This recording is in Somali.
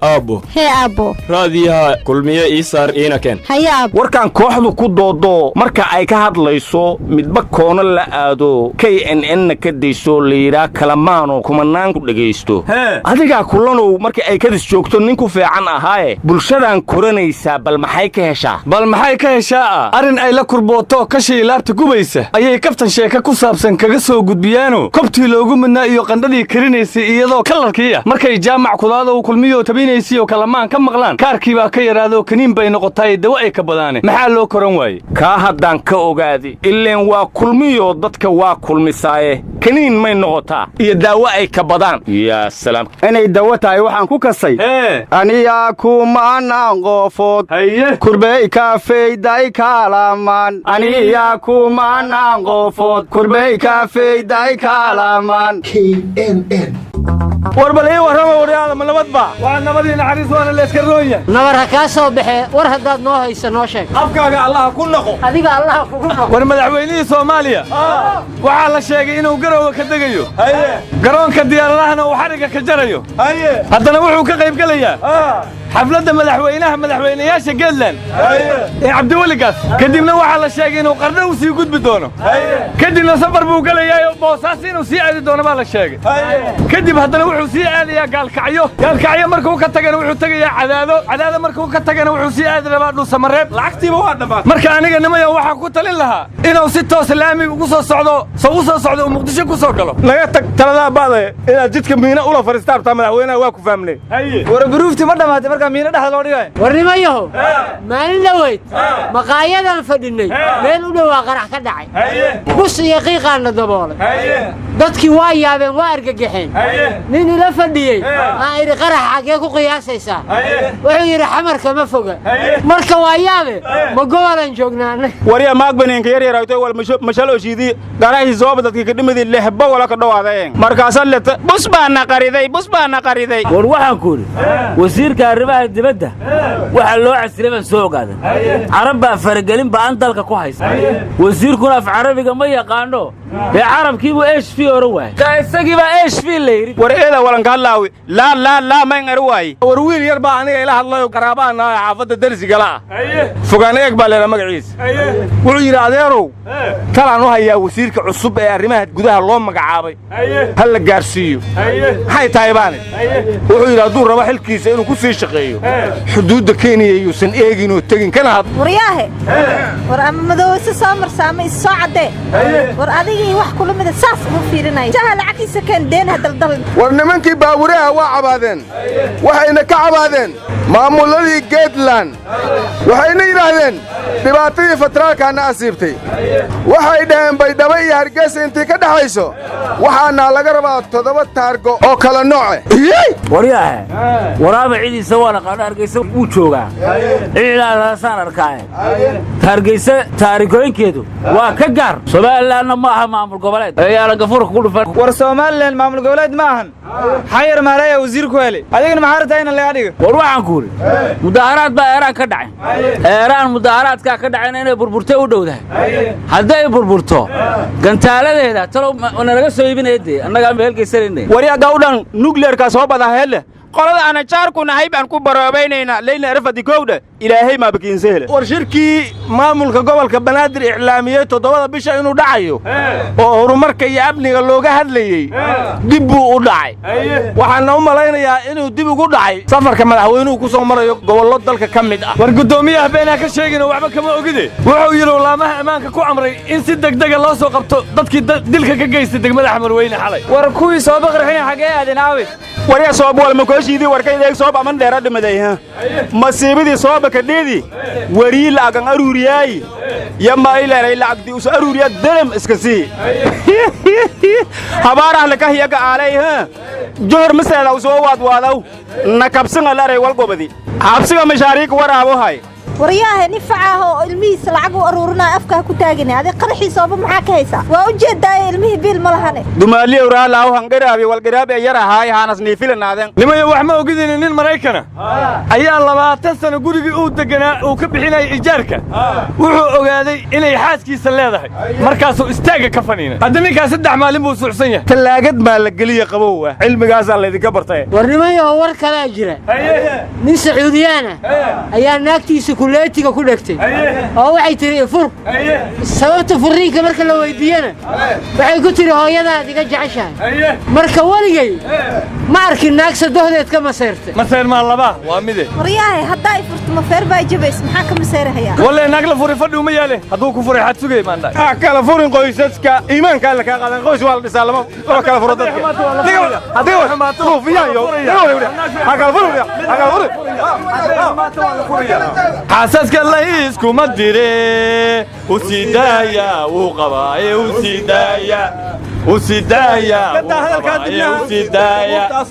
أبو هي أبو raadiyaha kulmiye ii saar iina keen هيا أبو warkaan kooxdu ku doodo marka ay ka hadlayso midba koona la aado KNN ka deyso liira kalamaano kumanaan ku dhageysto adiga kulanow marka ay ka joogto nin ku fiican ahaaye bulshadan koranaysa bal maxay ka heshaa arin ay la kurbooto ka shiilaabta gubaysa ayay kaftan sheeka ku saabsan kaga soo gudbiyaano kobtii loogu midnaa iyo qandhadii karinaysay iyadoo kalarkiya markay jaamac kudaado kulmiyo tabinaysiyo kalamaan ka maqlaan kaarkii baa ka yaraado kaniin bay noqotay dawo ay ka badaane maxaa loo koran waayey ka haddaan ka ogaadi ileen waa kulmiyo dadka waa kulmisaaye kaniin may noqotaa iyo daawo ay ka badaan yaa salaam inay dawo tahay waxaan ku kasay aniyaa kumanaan qofood kurbey kaafeyday kalamaan aniyaa kumanaan qofood kurbey kaafeyday kalamaan KNN warbalay warama wariyaada ma nabadba waa nabadii naxariis waana la iska roonya nabar ha ka soo baxee war haddaad noo hayso noo sheeg afkaaga allah ku noqo adiga allah kugu noqo war madaxweynihii Soomaaliya waxa la sheegay inuu garowga ka degayo garoonka diyaaradahana uu xariga ka jarayo haddana wuxuu ka qayb galayaa xafladda madaxweynayaasha Galland Cabdiwali Gaas kadibna waxa la sheegay inuu qarno u sii gudbi doono kadibna safar buu galayaa boosaas inuu sii aadi doono baa la sheegay kadib haddana wuxuu sii aadayaa gaalkacyo markuu ka tagana wuxuu tagayaa cadaado markuu ka tagana wuxuu sii aadi rabaa dhul samareeb lacagtiiba waa dhamaatay marka aniga nimayo waxa ku talin lahaa inuu si toos laami ugu soo socdo Muqdisho ku soo galo laga tag talada baad inaad jidka miina ula fariistaabta madaxweynaha waa ku faamnay war baruufti ma dhamaatay marka miina dhaxal loo dhigay warnimayo maalin dhaweyd maqaayadan fadhinay meel u dhawaa qarax ka dhacay bus iyo qiiqaana daboolay dadkii waa yaabeen waa argagaxeen nin ila fadhiyay aan iri qarax xagee ku qiyaasaysaa wuxuu yiri xamarka ma foga marka waa yaabe ma gobolan joognaa wariya maagbaneenka yar aytay wal mashalo shiidi garahi zoob dadkii ka dhimidii lehba wala ka dhawaadeen markaas leta bus baana qariday war waxaan ku wasiirka arrimaha dibadda waxa loo casriban soo ogaaday carab baa faragelin baan dalka ku haysta wasiirkuna af carabiga ma yaqaano ee carabkiibu HV oran waay ka isagiiba HV leeyri war eeda walan ka laawi la ma ngar waay war wiil yar baa aniga ila hadlayo qaraabana xaafadda darsiga la fogaan eeg baa leena magaciisa wuxuu yiri adeerow talaan u hayaa wasiirka cusub ee arrimaha gudaha loo magacaabay hal la gaarsiiyo hay taaybaane wuxuu yiri aduu raba xilkiisa inuu ku sii shaqeeyo xuduudda Kenya iyo san eegin oo tagin kana had wariyaahe war ama madowsa soo saamay soo cadde war adigii wax kula mid saas u fiirinay jahal cakiisa kan deen hadal war nimankii baawuraha waa cabaadeen waxayna ka cabaadeen maamuladii Galland waxayna yiraahdeen dhibaatadii fatraalkaana asiibtay waxay dhaheen Baydhabo iyo Hargeysa intii ka dhaxayso waxaana laga rabaa 7 taargo oo kala nooc wariyaahe waraaba ciidiisa waa la Hargeysa uu joogaa ilaa saan arkaay Hargeysa taariikooyinkeedu waa ka gaar Soomaaliland ma aha maamul goboleed ayaa la gafuur ku dhufan war Soomaaliland maamul goboleed ma ahan xayir maalaya wasiirku hele adigna ma hartayna laga dhigo war waxaan ku mudaharaad baa Iran ka dhacay mudaharaadka ka dhacayna inay burburtay u dhowdahay haday burburto gantaaladeeda talo naga soo iibinayday annaga meel geysanay wariya gawdhan nuclear ka soo bada hele qolada ana jaarku nahay baan ku baroobaynayna leeyna arfadi kowda ilaahay ma bakiinse hele war shirkii maamulka gobolka Banaadir iclaamiyay 7 bisha inuu dhacayo oo horumarka iyo amniga looga hadlayay dib uu u dhacay waxaan u malaynayaa inuu dib ugu dhacay safarka madaxweynuhu ku soo marayo gobollo dalka ka mid ah war gudoomiyaha beenaa ka sheegina waxba kama ogide wuxuu yiri laamaha amaanka ku amray in si degdeg ah loo soo qabto dadkii dilka ka geystay degmada Xamarweyne xalay war kuwii soo baqrixin xagee aadin aawi wariya soo bool ma kooshiidi warkaydeeg soo baman dheera dhimaday ha masiibadii soo bakadheedi wari laagan aruuriyay yama ilaahay laagdi us aruuriya dalam iska sii habaaraha la ka hiyaga aalay ha joor masala soo waadaw nakabsan alaaray wal gobadi habsiga mashaariik waraabo hay ورياه نفعه الميس لعقو أرورنا أفكه كتاجني هذا قرحي صوب معاك هيسا وأوجد داي الميه بيل ملهني دمالي ورا لا هنقرابي والقرابي يرى هاي هانس نيفيل نادن لما يوحما وجدين إن المرايكنا أيام الله تنسى نقولي أود دجنا وكبحنا إيجارك وحو أجادي إن يحاسكي سلادة مركزه استاجا كفنينا هذني كاس الدعم مالين بوسوسية تلاقد مالك قلية قبوة علم جاز الله ذي كبرته ورني هو وركلا جرا من سعوديانا أيام ناكتي سكولاتي كولكتي أو عيتري فر سببت فريق مركز لو يدينا بعد قلت له هو يدا ديك عشان مركز ورقي ما أعرف الناس دهدت كما سيرت مسير مع الله بقى وامده ورياه هداي فرت مفير بايجي بس محاكم مسير هيا ولا نقل فري فدو مياله هدوك فري حد سجى ما عندك كلا فرن قويسك إيمان كلا كلا قويس والد سالمه لو كلا فرن ذلك هذا ما تروح فيها يو هكذا فرن هكذا فرن حاسسك الله يسكو مدري وسيدايا وقباي وسيدايا وسيدايا وسيدايا